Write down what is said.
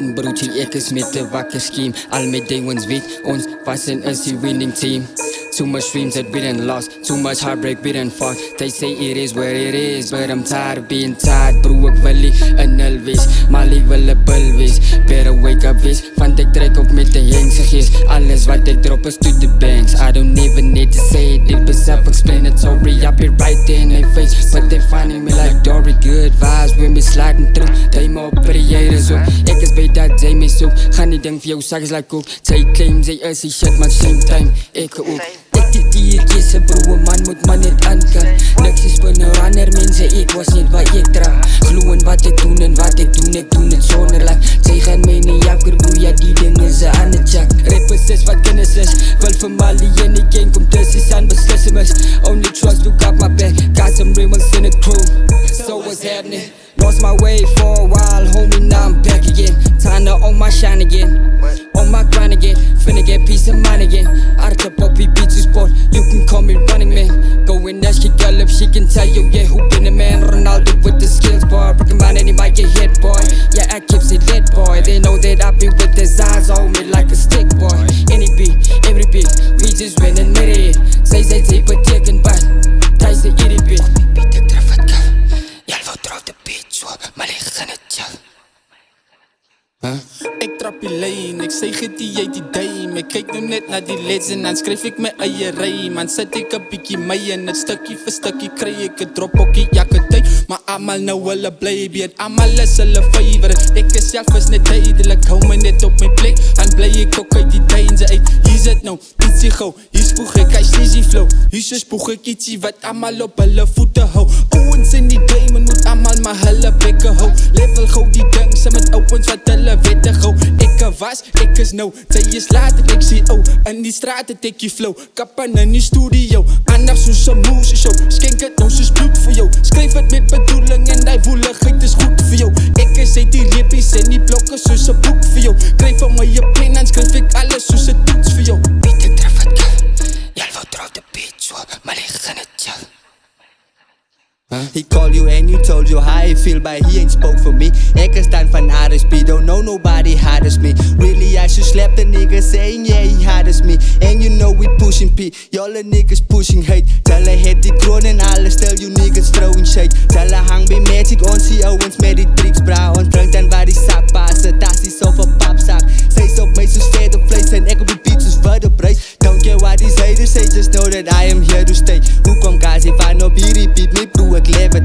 Broertjie, ek is met 'n wakker scheme. Al my day ones weet, ons was en is die winning team. Too much dreams that we done lost, too much heartbreak we done fought. They say it is what it is, but I'm tired of being tired. Broer, ek wil nie 'n nul wees, maar ek wil 'n bil wees. Better wake up wees, want ek trek op met 'n hengse gees. Alles wat ek drop is to the banks. I don't even need to say it, it was self-explanatory. I be right there in their face, but they finding me like Dory. Good vibes when we sliding through, they more creators ook. Ek is by dat jy my soek, gaan nie ding vir jou sak is like koek. Sy claim sy is die shit, maar same time, ek ook. Ek die kiese broer, man moet man net aankan. Niks is van nou ander mense, ek was net wat ek dra. Glo in wat ek doen en wat ek doen het sonder lag. Sy gaan my nie afker broer, ja die ding is 'n ander check. Rappers is wat kennis is, wil vir Mali en die gang kom tussen aan beslissing is. Only trust who got my back, got some rimels in the crew. So what's happening? Lost my way for a while, homie, now I'm back again. Time to own my shine again, on my grind again. Finna get peace of mind again. Art of Poppy Beach sport, you can call me running man. Go and ask your girl if she can tell you, yeah, who been the man. Ronaldo with the skills, boy. Breaking mine and he might get hit, boy. Yeah, I keeps it lit, boy. They know that I be with the eyes on me like a stick, boy. Any beat, every beat, we just win and made it. Say, but taken back. They say, itty bit. Beat the traffic, Elvo drop the beat, so my legs in it, chill. Ek trap die lyn, ek sê get die uit die duim. Ek kyk nou net na die leds en dan skryf ek my eie rym. Man sit ek 'n bietjie my in dit stukkie vir stukkie kry ek 'n droppokkie elke tyd. Maar almal nou hulle bly weet, almal is hulle favourite. Ek is self is net duidelik, hou my net op my plek. Dan bly ek ook uit die duinse uit. Hier sit nou, ietsie gou, hier spoeg ek hy Sleezy flow. Hier so spoeg ek ietsie wat almal op hulle voete hou. Ouens in die duim moet almal maar hulle bekke hou. Level gou die ding, se met ouens wat hulle wette gou. Ek was, ek is nou, sy is later ek sê in die straat het ek die flow, kappen in die studio. Anders soos 'n moose show, skenk het nou soos bloed vir jou. Skryf het met bedoeling en die woeligheid is goed vir jou. Ek is uit die reepies en die blokke soos 'n boek vir jou. Kryf van my 'n pen en skryf ek alles soos 'n toets vir jou. Beat ek tref het kaf, Elvo drop the beat, so my legs in it, chill. He called you and you told you how he feel, but he ain't spoke for me. Ek is dan van RSP, don't know nobody hard as me. Really I should slap the nigga saying yeah he hard as me. And you know we pushing P, y'all the niggas pushing hate. Hulle het die kroon en alles, stel you niggas throwing shade. Hulle hang by magic, ons die ouwens met die tricks bra. Ons drink dan waar die sak passe, das is so vir papsak. Sy's op my soos verder vlees en ek op die beat soos verder prijs. Don't care what these haters say, just know that I am here to stay. Hoe kom guys if I no hierdie beat, my broer ek lewe